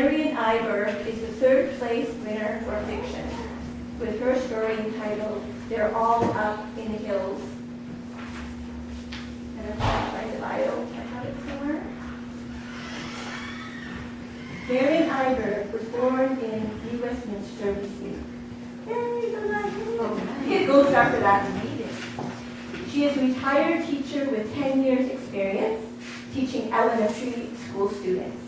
Marion Iberg is the third place winner for fiction, with her story entitled They're All Up in the Hills. And if I find the bio, I have it somewhere. Marion Iberg was born in New Westminster, BC. It goes after that. She is a retired teacher with 10 years experience teaching elementary school students.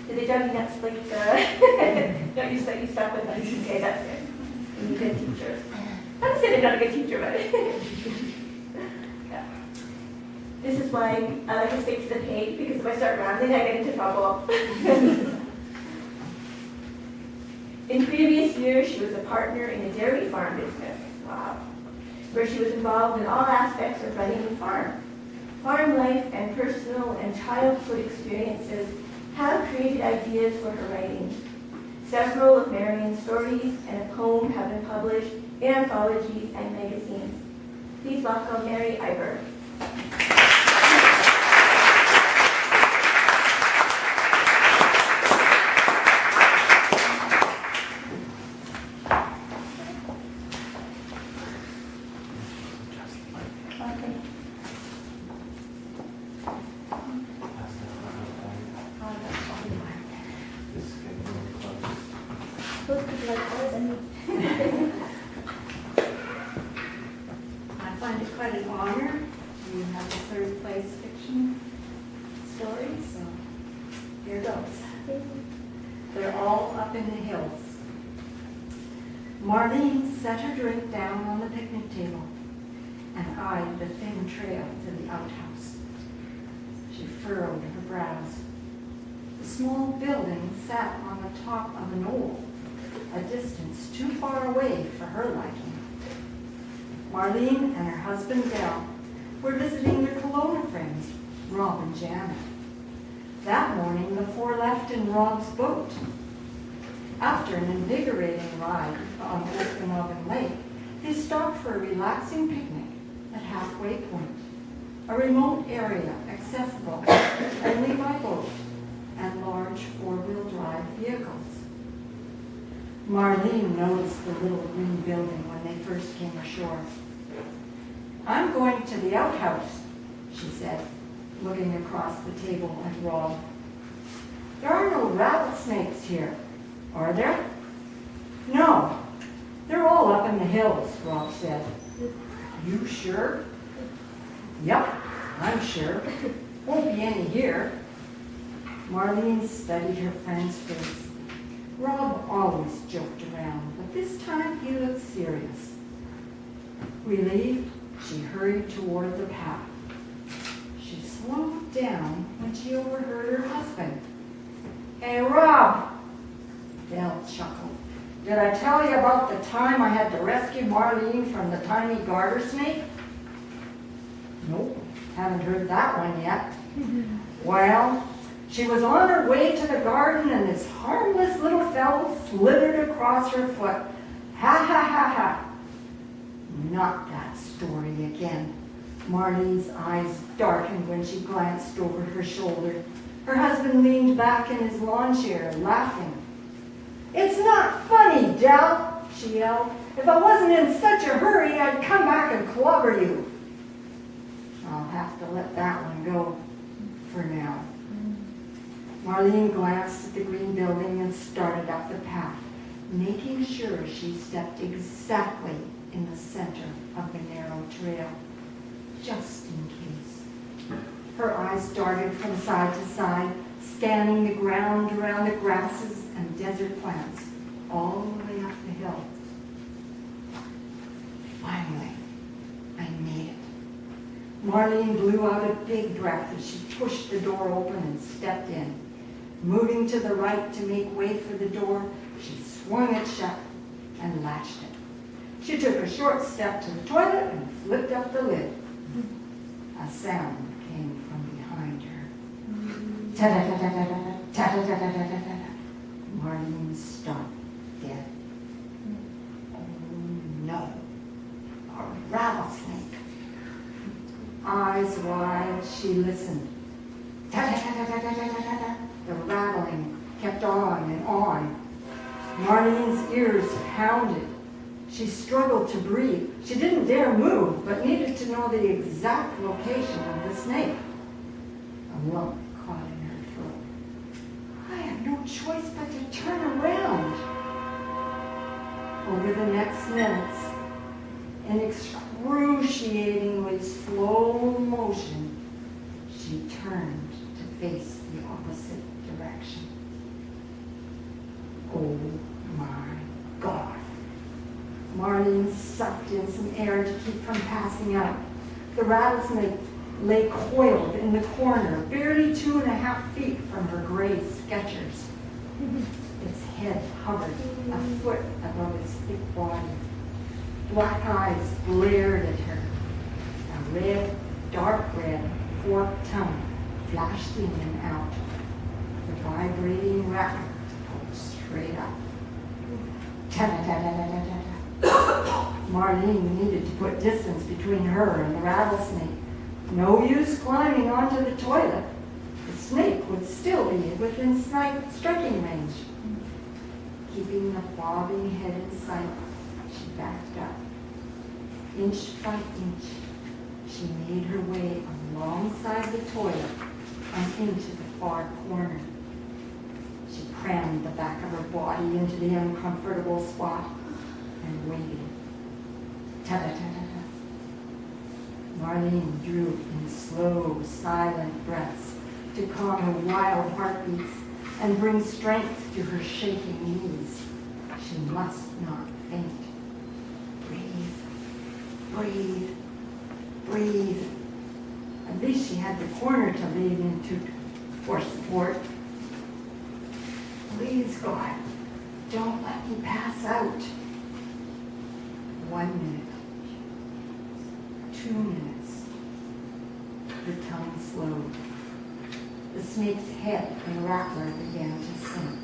Did they drive you nuts like don't you stuck with us? Okay, that's good. And good teachers. I'm not saying they're not a good teacher, but yeah. This is why I like to stick to the page, because if I start rambling, I get into trouble. In previous years, she was a partner in a dairy farm business. Wow. Where she was involved in all aspects of running the farm. Farm life and personal and childhood experiences have created ideas for her writing. Several of Marion's stories and a poem have been published in anthologies and magazines. Please welcome Mary Iberg. I find it quite an honor to have the third place fiction story, so here goes. They're all up in the hills. Marlene set her drink down on the picnic table and eyed the thin trail to the outhouse. She furrowed her brows. The small building sat on the top of a knoll, a distance too far away for her liking. Marlene and her husband Del were visiting their Kelowna friends, Rob and Janet. That morning, the four left in Rob's boat. After an invigorating ride on Okanagan Lake, they stopped for a relaxing picnic at Halfway Point, a remote area accessible only by boat and large four-wheel drive vehicles. Marlene noticed the little green building when they first came ashore. "I'm going to the outhouse," she said, looking across the table at Rob. "There are no rattlesnakes here, are there?" "No, they're all up in the hills," Rob said. "You sure?" "Yep, I'm sure. Won't be any here." Marlene studied her friend's face. Rob always joked around, but this time he looked serious. Relieved, she hurried toward the path. She slowed down when she overheard her husband. "Hey, Rob!" Del chuckled. "Did I tell you about the time I had to rescue Marlene from the tiny garter snake?" "Nope, haven't heard that one yet." "Well, she was on her way to the garden and this harmless little fellow slithered across her foot. Ha ha ha ha." Not that story again. Marlene's eyes darkened when she glanced over her shoulder. Her husband leaned back in his lawn chair, laughing. "It's not funny, Del," she yelled. "If I wasn't in such a hurry, I'd come back and clobber you." "I'll have to let that one go for now." Marlene glanced at the green building and started up the path, making sure she stepped exactly in the center of the narrow trail, just in case. Her eyes darted from side to side, scanning the ground around the grasses and desert plants, all the way up the hill. Finally, I made it. Marlene blew out a big breath as she pushed the door open and stepped in. Moving to the right to make way for the door, she swung it shut and latched it. She took a short step to the toilet and flipped up the lid. A sound came from behind her. Ta-da-da-da-da-da, ta-da-da-da-da-da-da. Marlene stopped dead. Oh no, a rattlesnake. Eyes wide, she listened. Ta-da-da-da-da-da-da-da. The rattling kept Marlene's ears pounded. She struggled to breathe. She didn't dare move, but needed to know the exact location of the snake. A lump caught in her throat. I have no choice but to turn around. Over the next minutes, in excruciatingly slow motion, she turned to face the opposite direction. Oh my God. Marion sucked in some air to keep from passing out. The rattlesnake lay coiled in the corner, barely 2.5 feet from her gray Skechers. Its head hovered a foot above its thick body. Black eyes glared at her. A red, dark red, forked tongue flashed in and out. The vibrating rattle pulled straight up. Ta-da-da-da-da-da-da. Marlene needed to put distance between her and the rattlesnake. No use climbing onto the toilet. The snake would still be within striking range. Keeping the bobbing head in sight, she backed up. Inch by inch, she made her way alongside the toilet and into the far corner. She crammed the back of her body into the uncomfortable spot and waited. Ta-da-ta-ta-ta. Marlene drew in slow, silent breaths to calm her wild heartbeats and bring strength to her shaking knees. She must not faint. Breathe, breathe, breathe. At least she had the corner to lean into for support. Please, God, don't let me pass out. 1 minute. 2 minutes. The tongue slowed. The snake's head and rattler began to sink.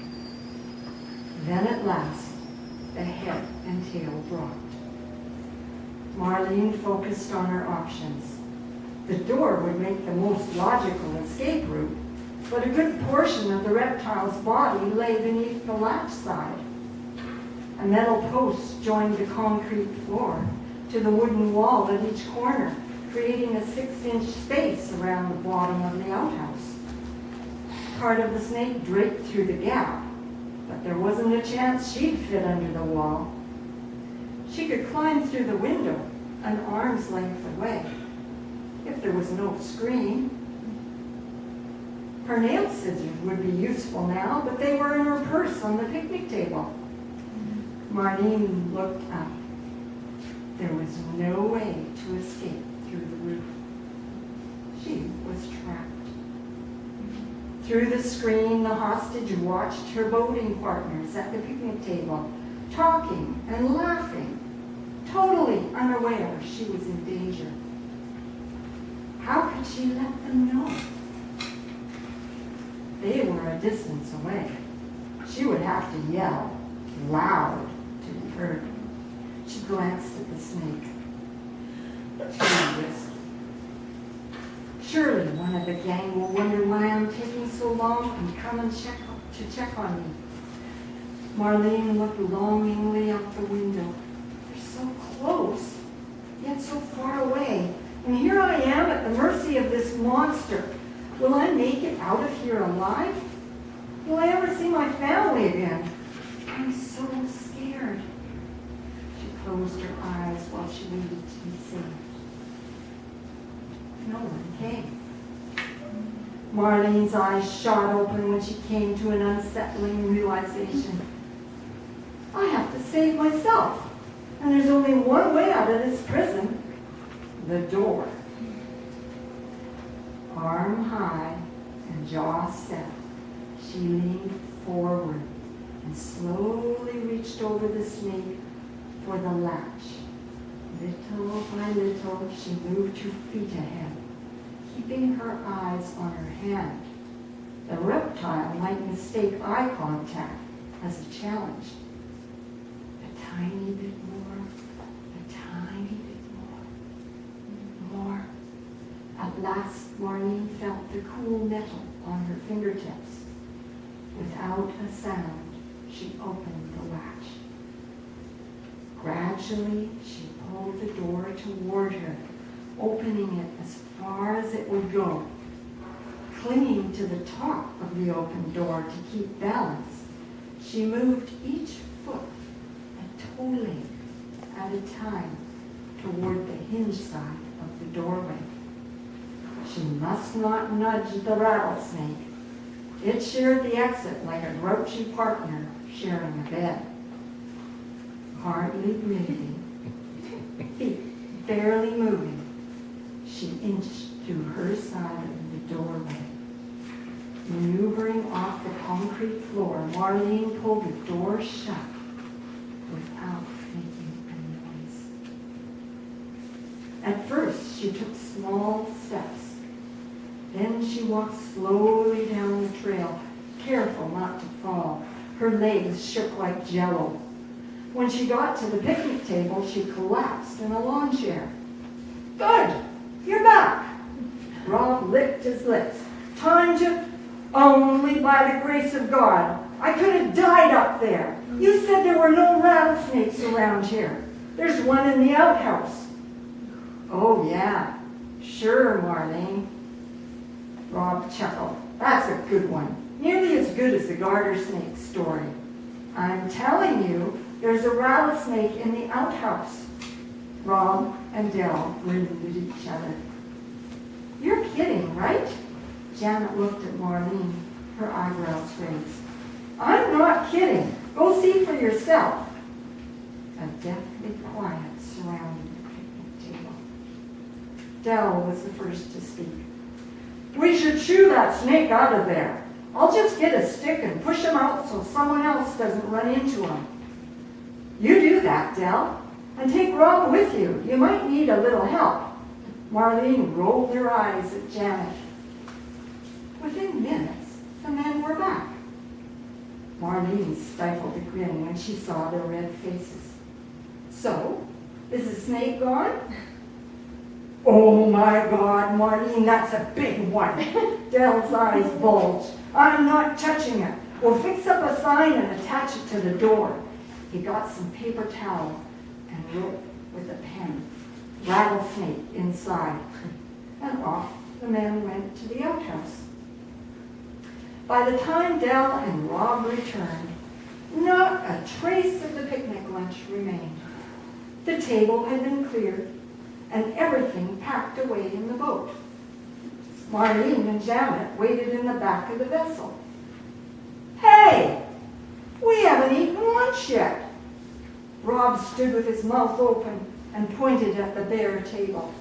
Then at last, the head and tail dropped. Marlene focused on her options. The door would make the most logical escape route, but a good portion of the reptile's body lay beneath the latch side. A metal post joined the concrete floor to the wooden wall at each corner, creating a 6-inch space around the bottom of the outhouse. Part of the snake draped through the gap, but there wasn't a chance she'd fit under the wall. She could climb through the window an arm's length away, if there was no screen. Her nail scissors would be useful now, but they were in her purse on the picnic table. Marlene looked up. There was no way to escape through the roof. She was trapped. Through the screen, the hostage watched her boating partners at the picnic table, talking and laughing, totally unaware she was in danger. How could she let them know? They were a distance away. She would have to yell loud to be heard. She glanced at the snake. Too risky. Surely one of the gang will wonder why I'm taking so long and come and check on me. Marlene looked longingly out the window. They're so close, yet so far away. And here I am at the mercy of this monster. Will I make it out of here alive? Will I ever see my family again? I'm so scared. She closed her eyes while she waited to be saved. No one came. Marlene's eyes shot open when she came to an unsettling realization. I have to save myself, and there's only one way out of this prison. The door. Arm high and jaw set, she leaned forward and slowly reached over the snake for the latch. Little by little, she moved 2 feet ahead, keeping her eyes on her hand. The reptile might mistake eye contact as a challenge. A tiny bit more, a tiny bit more, more. At last, Marion felt the cool metal on her fingertips. Without a sound, she opened the Casually, she pulled the door toward her, opening it as far as it would go. Clinging to the top of the open door to keep balance, she moved each foot a toe length at a time toward the hinge side of the doorway. She must not nudge the rattlesnake. It shared the exit like a grouchy partner sharing a bed. Hardly breathing, feet barely moving, she inched to her side of the doorway. Maneuvering off the concrete floor, Marlene pulled the door shut without making a noise. At first, she took small steps. Then she walked slowly down the trail, careful not to fall. Her legs shook like jello. When she got to the picnic table, she collapsed in a lawn chair. Good, you're back. Rob licked his lips. Timed you only by the grace of God. I could have died up there. You said there were no rattlesnakes around here. There's one in the outhouse. Oh, yeah. Sure, Marlene. Rob chuckled. That's a good one. Nearly as good as the garter snake story. I'm telling you, there's a rattlesnake in the outhouse. Rob and Dell grinned at each other. You're kidding, right? Janet looked at Marlene, her eyebrows raised. I'm not kidding. Go see for yourself. A deathly quiet surrounded the picnic table. Dell was the first to speak. We should shoo that snake out of there. I'll just get a stick and push him out so someone else doesn't run into him. You do that, Dell, and take Rob with you. You might need a little help. Marlene rolled her eyes at Janet. Within minutes, the men were back. Marlene stifled a grin when she saw their red faces. So, is the snake gone? Oh my God, Marlene, that's a big one. Dell's eyes bulged. I'm not touching it. We'll fix up a sign and attach it to the door. He got some paper towel and wrote with a pen, rattlesnake inside. And off the men went to the outhouse. By the time Dell and Rob returned, not a trace of the picnic lunch remained. The table had been cleared and everything packed away in the boat. Marlene and Janet waited in the back of the vessel. Hey, we haven't eaten lunch yet. Rob stood with his mouth open and pointed at the bare table.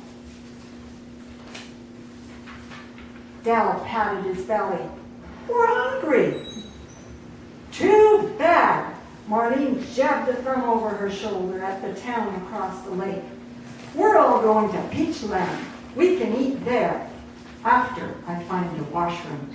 Dell patted his belly. We're hungry. Too bad. Marlene jabbed a thumb over her shoulder at the town across the lake. We're all going to Peachland. We can eat there after I find a washroom.